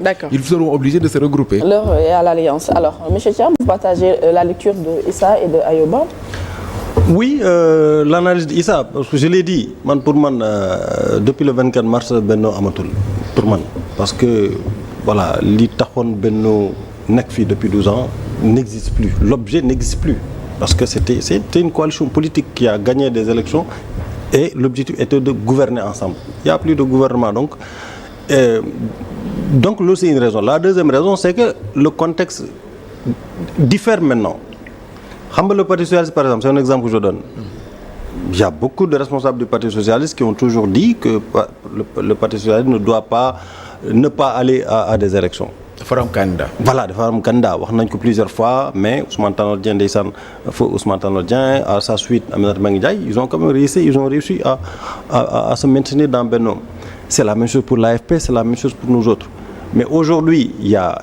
D'accord. Ils seront obligés de se regrouper. L'heure est à l'alliance. Alors, monsieur Thiam, vous partagez la lecture de Issa et de Ayoba? Oui, l'analyse d'Issa, parce que je l'ai dit, pour moi, depuis le 24 mars, Benno amatul. Pour moi. Parce que, voilà, li taxone Benno nek fi depuis 12 ans n'existe plus. L'objet n'existe plus. Parce que c'était une coalition politique qui a gagné des élections et l'objectif était de gouverner ensemble. Il n'y a plus de gouvernement. Donc là, c'est une raison. La deuxième raison, c'est que le contexte diffère maintenant. Le Parti socialiste, par exemple, c'est un exemple que je donne. Il y a beaucoup de responsables du Parti socialiste qui ont toujours dit que le Parti socialiste ne doit pas ne pas aller à des élections. Forum candidat. Voilà, de forum candidat. On l'a dit plusieurs fois, mais Ousmane Tanor Dieng, à sa suite, Aminata Mbengue Ndiaye, ils ont quand même réussi à se maintenir dans Benno. C'est la même chose pour l'AFP, c'est la même chose pour nous autres. Mais aujourd'hui, il y a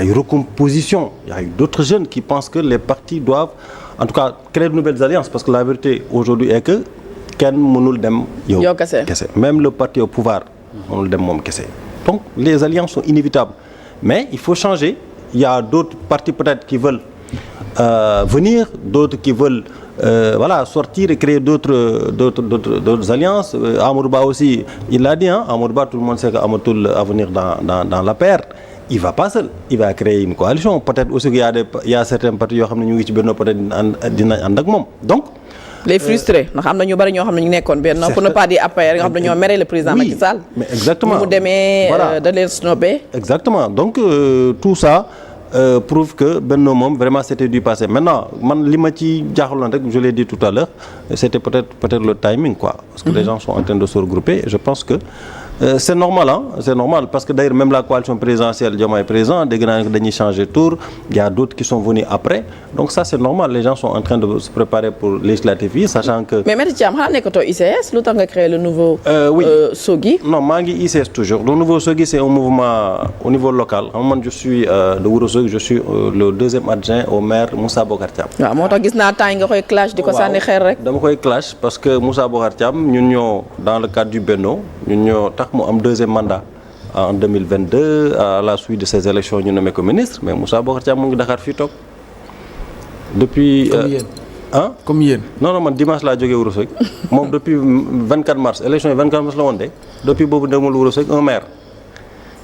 une recomposition. Il y a eu d'autres jeunes qui pensent que les partis doivent, en tout cas, créer de nouvelles alliances. Parce que la vérité aujourd'hui est que même le parti au pouvoir, donc les alliances sont inévitables. Mais il faut changer. Il y a d'autres partis peut-être qui veulent venir, d'autres qui veulent sortir et créer d'autres alliances. Amourba aussi, il l'a dit, Amourba, tout le monde sait qu'Amourtoul va venir dans la paire. Il ne va pas seul, il va créer une coalition. Peut-être aussi qu'il y a certains partis qui ont peut-être. Donc, les frustrés, pour ne pas dire après, le président Macky Sall. Mais exactement. De les snobber. Exactement. Donc, tout ça prouve que Benno Mom, vraiment, c'était du passé. Maintenant, je l'ai dit tout à l'heure, c'était peut-être le timing, quoi. Parce que les gens sont en train de se regrouper. Et je pense que c'est normal, c'est normal. Parce que d'ailleurs, même la coalition présidentielle, Diomaye est présent, des grands qui changent de tour, il y a d'autres qui sont venus après. Donc ça, c'est normal. Les gens sont en train de se préparer pour législative, sachant que... Mais M. Thiam, vous avez ICS, le temps de créer le nouveau SOGI? Non, Mangi ICS toujours. Le nouveau SOGI, c'est un mouvement au niveau local. Moi, je suis de Ourossogui, je suis le deuxième adjoint au maire Moussa Bocar Thiam. Je clash clash parce que Moussa Bocar Thiam, nous, dans le cadre du Benno, nous avons un deuxième mandat en 2022 à la suite de ces élections ñu nommé comme ministre, mais Moussa Bocar Thiam mu ngi Dakar fii toog depuis comme yéen non man dimanche laa jógee Ourossogui moom depuis 24 mars élection yi 24 mars la woon de depuis boobu demul Ourossogui un maire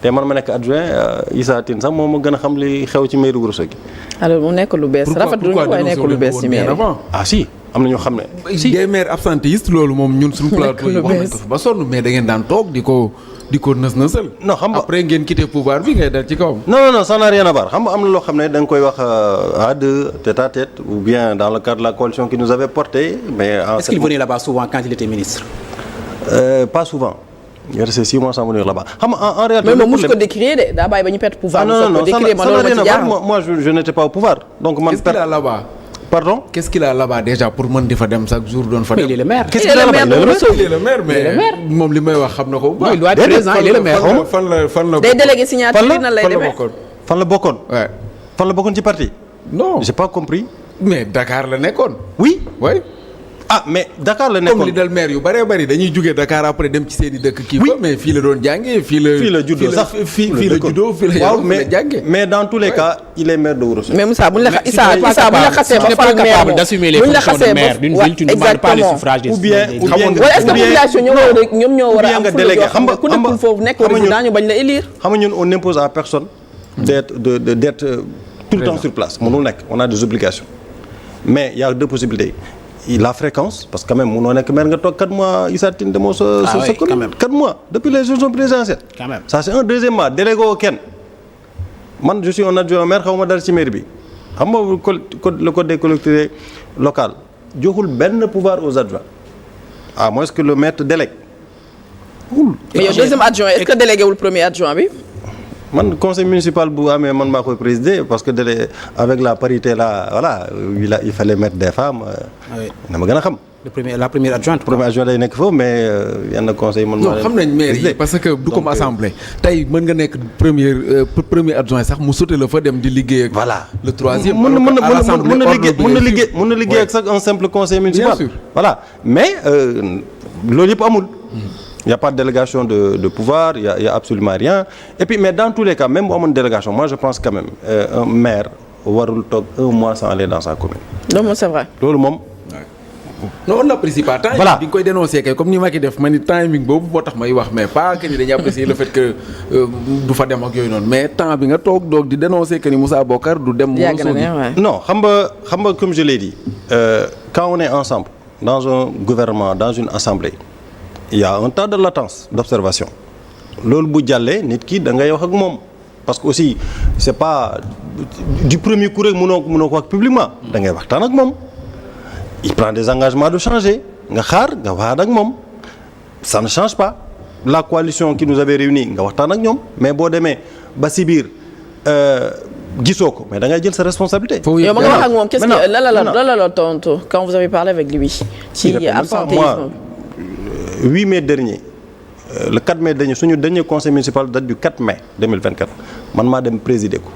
te man ma nekk adjoint Issa Tine sax moom ma gën a xam li xew ci mairie Ourossogui. Alors mu nekk lu bees rafetlu ñu waaye nekk lu bees ci mairie. Ah si am na ñoo xam ne si des maires absentéistes loolu moom ñun suñu plateau yi wax nañ ko fi ba sonn mais da ngeen daan toog di ko nës-nësal. non xam nga après ngeen quitté pouvoir bi ngay dal ci kawam. non ça n'a rien à voir xam nga am na loo xam ne da nga koy wax à deux tête à tête ou bien dans le cadre de la coalition qui nous avait porté. Mais est-ce qu'il venait là-bas souvent quand il était ministre? Pas souvent. Il est resté 6 mois sans venir là-bas. En réalité, mais je peux décrire d'abord il va perdre pouvoir. Non, ça n'a rien à voir. Moi, je n'étais pas au pouvoir. Donc, qu'est-ce qu'il a là-bas? Pardon? Qu'est-ce qu'il a là-bas déjà pour man di fa dem chaque jour doon fa dem? Il est le maire. Qu'est-ce qu'il a là-bas? Il est le maire, mais moom li may wax xam na ko. Il doit être présent, il est le maire. Fan la day délégué signature nan lay demee. Fan la bokkoon? Ouais. Fan la bokkoon ci parti? Non. J'ai pas compris. Mais Dakar la nekkoon. Oui. Oui. Ah mais Dakar la nekkoon comme li dal maire yu bari dañuy jógee Dakar après dem ci seeni dëkk kii ba mais fii la doon jàngee fii la juddoo sax fii la juddoo fii la yaroo fii la jàngee. Mais dans tous les cas il est maire de Ourossogui. Mais Moussa bu ñu la xasee ba fal capable d'assumer les fonctions de maire d'une ville, tu ne demandes pas le suffrage des ou bien est-ce que population ñoom ñoo war a am délégué xam nga ku nekkul foofu nekk président ñu bañ la élire. xam nga ñun on n'impose à personne d'être tout le temps sur place mënul nekk on a des obligations mais il y a deux possibilités. La fréquence, parce que quand même, on a maire 4 mois, Issa Tine de quand même. 4 mois, depuis les élections présidentielles. Quand même. Ça c'est un. Deuxièmement, délégué au Ken. Moi, je suis un adjoint au maire, je suis dans le maire. Le code des collectivités locales. Je n'ai pas pouvoir aux adjoints. À moins que le maire te délègue. Mais le deuxième adjoint, est-ce que délégué ou le premier adjoint, oui? Le conseil municipal m'a présidé parce que avec la parité là, voilà, il fallait mettre des femmes. Oui. La première adjointe. Le premier adjoint est faux, mais il y a un conseil municipal. Non, xam nañ maire yi parce que du comme assemblée. Tey mën nga nekk premier adjoint sax mu sauté la fa dem di liggéey ak. Voilà. Le troisième. mën na liggéey ak sax un simple conseil municipal. Bien sûr. Voilà. Mais loolu yëpp amul. Il n'y a pas de délégation de pouvoir, il y a absolument rien. Et puis, mais dans tous les cas, même au moins de délégation, moi je pense quand même, un maire warul toog 1 mois sans aller dans sa commune. Non, c'est vrai. Loolu moom. non on n'apprécie pas. Voilà bi nga koy dénoncer kay comme ni ma ki def ma ni timing boobu moo tax may wax mais pas que ni dañuy apprécier le fait que du fa dem ak yooyu noonu mais temps bi nga toog doog di dénoncer que ni Moussa Bokar du dem. Non xam nga comme je l'ai dit quand on est ensemble dans un gouvernement dans une assemblée il y a un temps de latence d'observation loolu bu jàllee nit ki da ngay wax ak moom parce que aussi c'est pas du premier coup rek mënoo ko wax publiquement da ngay waxtaan ak moom. Il prend des engagements de changer nga xaar nga wax ak moom ça ne change pas la coalition qui nous avait réunis nga waxtaan ak ñoom mais boo demee ba si biir gisoo ko mais da ngay jël sa responsabilité. yow ma nga wax ak moom qu'est-ce que la tontu quand vous avez parlé avec lui. ci absentéisme moi 8 mai dernier le 4 mai dernier suñu dernier conseil municipal date du 4 mai 2024 man maa dem présider ko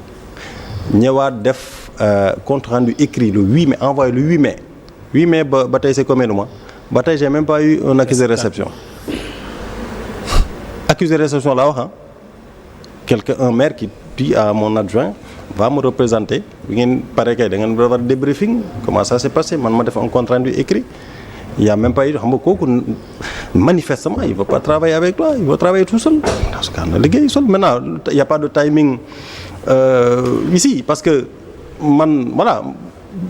ñëwaat def compte rendu écrit le 8 mai envoyé le 8 mai. 8 mai ba tey c'est combien de mois ba tey j'ai même pas eu un accusé de réception accusé de réception laa wax un maire qui dit à mon adjoint va me représenter bi ngeen pare kay da ngeen war débriefing comment ça s'est passé man ma def un compte rendu écrit il y a même pas eu xam nga kooku manifestement il veut pas travailler avec toi il veut travailler tout seul dans ce cas na liggéey seul maintenant il y a pas de timing ici parce que man voilà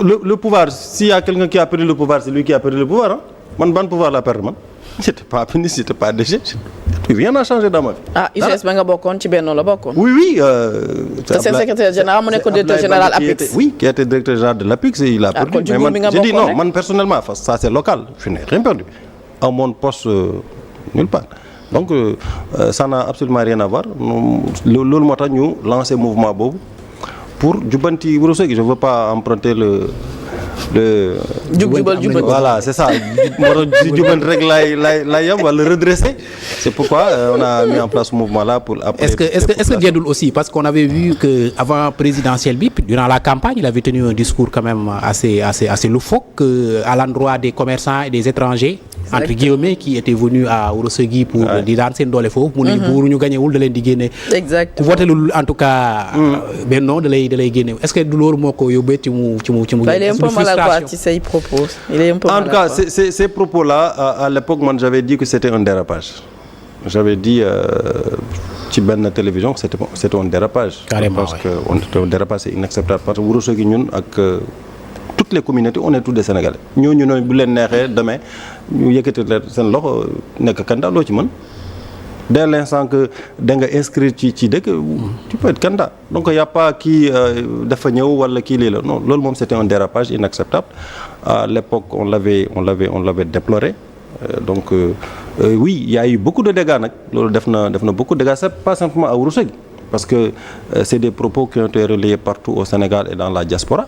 le pouvoir s'il y a quelqu'un qui a perdu le pouvoir c'est lui qui a perdu le pouvoir hein man ban pouvoir la perdre man j'étais pas ministre j'étais pas DG rien n'a changé dans ma vie. ah ICS ba nga bokkoon ci Benno la bokkoon. oui. te seen secrétaire général mu nekkoon directeur général APIX. oui qui était directeur général de l'APIX il a perdu mais man j'ai dit non man personnellement ça c'est local je n'ai rien perdu à mon poste nulle part donc ça n'a absolument rien à voir loolu moo tax ñu lancer mouvement boobu. Pour jubbanti Ourossogui je veux pas emprunter le jubal voilà c'est ça moo tax jubbanti rek lay yam wala redresser c'est pourquoi on a mis en place ce mouvement là pour appeler est-ce que Guédoul aussi parce qu'on avait vu que avant présidentielle bi durant la campagne il avait tenu un discours quand même assez loufoque à l'endroit des commerçants et des étrangers entre guillemets qui étaient venus à Ourossogui pour di daan seen doole foofu mu ne buuru ñu gañewul da leen di génne ku votelul en tout cas Benno da lay génne est-ce que du loolu moo ko yóbbee ci mu il est un peu maladroit ci say propos il est un peu maladroit. En tout cas ces propos là à l'époque man j'avais dit que c'était un dérapage j'avais dit ci benn télévision que c'était un dérapage carrément parce que un dérapage c'est inacceptable parce que Ourossogui ñun ak toutes les communautés on est tous des Sénégalais ñooñu noonu bu leen neexee demain ñu yëkkati leen seen loxo nekk candidat loo ci mën dès l'instant que da nga inscrire ci dëkk tu peux être candidat donc y a pas kii dafa ñëw wala kii lii la non loolu moom c'était un dérapage inacceptable à l'époque on l'avait déploré donc oui il y a eu beaucoup de dégâts nag loolu def na beaucoup de dégâts c'est pas simplement à Ourossogui parce que c'est des propos qui ont été relayés partout au Sénégal et dans la diaspora.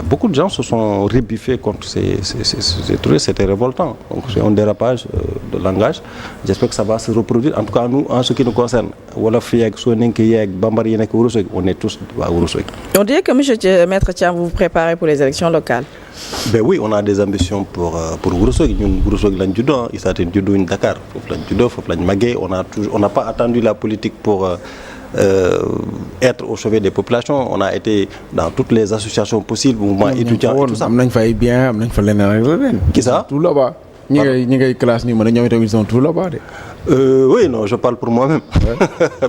Beaucoup de gens se sont rebiffés contre ces trucs, c'était révoltant. Donc c'est un dérapage de langage. J'espère que ça va se reproduire. En tout cas, nous, en ce qui nous concerne, Wolof yeeg Soninké yeeg Bambara yi nekk Ourossogui, on est tous à Ourossogui. On dirait que Maître Thiam, vous vous préparez pour les élections locales. Ben oui, on a des ambitions pour Ourossogui. Ñun Ourossogui lañ juddoo, Issa Tine juddoo Dakar, foofu lañ juddoo, foofu lañ màggee. On n'a pas attendu la politique pour être au chevet des populations. On a été dans toutes les associations possibles, mouvements étudiants et tout ça. am nañ fa ay bien am nañ fa leneen ak leneen. Qui ça? Tout là-bas. ñi ngay classe nii mën a ñoom itam ils sont tout là-bas de. Oui, non, je parle pour moi-même.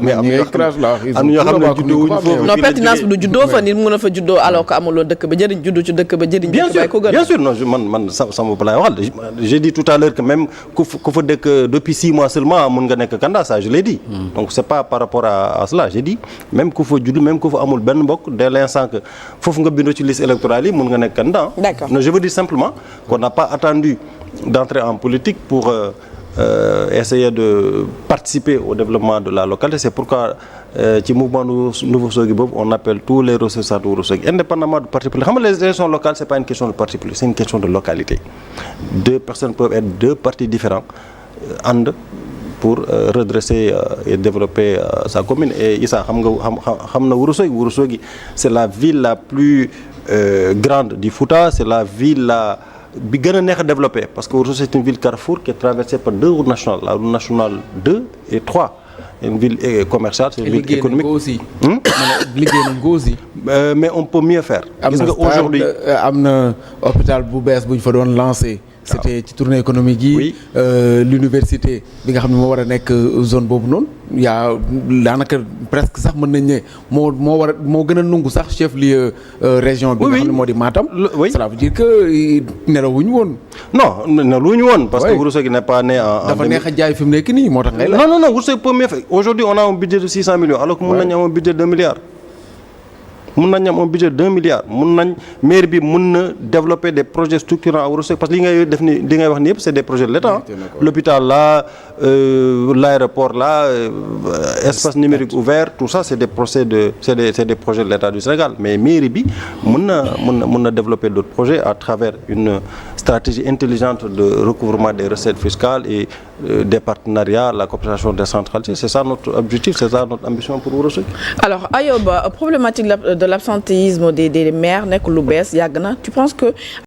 mais am na ñoo xam ne juddoo wuñ foofu. non pertinence bi du juddoo fa nit mën a fa juddoo alors que amuloo dëkk ba jëriñ juddu ci dëkk ba jëriñ. bien sûr non man sama bopp laay waxal j'ai dit tout à l'heure que même ku fa dëkk depuis 6 mois seulement mën nga nekk candidat ça je l'ai dit. Donc c'est pas par rapport à cela j'ai dit même ku fa judd même ku fa amul benn mbokk dès l'instant que foofu nga bindoo ci liste électorale yi mën nga nekk candidat. D'accord. Non, je veux dire simplement qu'on n'a pas attendu d'entrer en politique pour essayer de participer au développement de la localité. C'est pourquoi ci mouvement Nouveau-Ourossogui boobu on appelle tous les ressortissants de Ourossogui indépendamment du parti politique. Xam nga les élections locales c'est pas une question de parti politique, c'est une question de localité. Deux personnes peuvent être deux partis différents ànd pour redresser et développer sa commune. Et Issa xam na Ourossogui c'est la ville la plus grande du Fouta, c'est la ville bi gën a neex a développé parce que Ourossogui c'est une ville carrefour qui est traversée par 2 routes nationales la route nationale 2 et 3 une ville commerciale c'est une ville économique aussi. liggéey nañ ko aussi. mais on peut mieux faire. gis nga aujourd'hui am na hôpital bu bees bu ñu fa doon lancé. c'était ci tournée économique yi. Oui. L'université bi nga xam ne moo war a nekk zone boobu noonu yaa daanaka presque sax mën nañ ne moo gën a nungu sax chef lieu région bi nga xam ne moo di Matam. oui cela veut dire que nelawuñu woon. non nelawuñu woon. parce que Ourossogui n'est pas né en. dafa neex a jaay fi mu nekk nii moo tax ngay la. non Ourossogui peut mieux faire aujourd'hui on a un budget de 600 millions alors que mën nañu am un budget de 2 milliards. mun nañ am un budget de 2 milliards mun nañ maire bi mun na développer des projets structurants à Ourossogui parce que li ngay def ni li ngay wax ni yëpp c'est des projets de l'État. L'hôpital là l'aéroport là espace numérique ouvert tout ça c'est des projets de l'État du Sénégal mais mairie bi mun na développer d'autres projets à travers une stratégie intelligente de recouvrement des recettes fiscales et des partenariats la coopération décentralisée c'est ça notre objectif c'est ça notre ambition pour Ourossogui. Alors Ayoba, problématique de l'absentéisme des maires nekk lu bees yàgg na tu penses que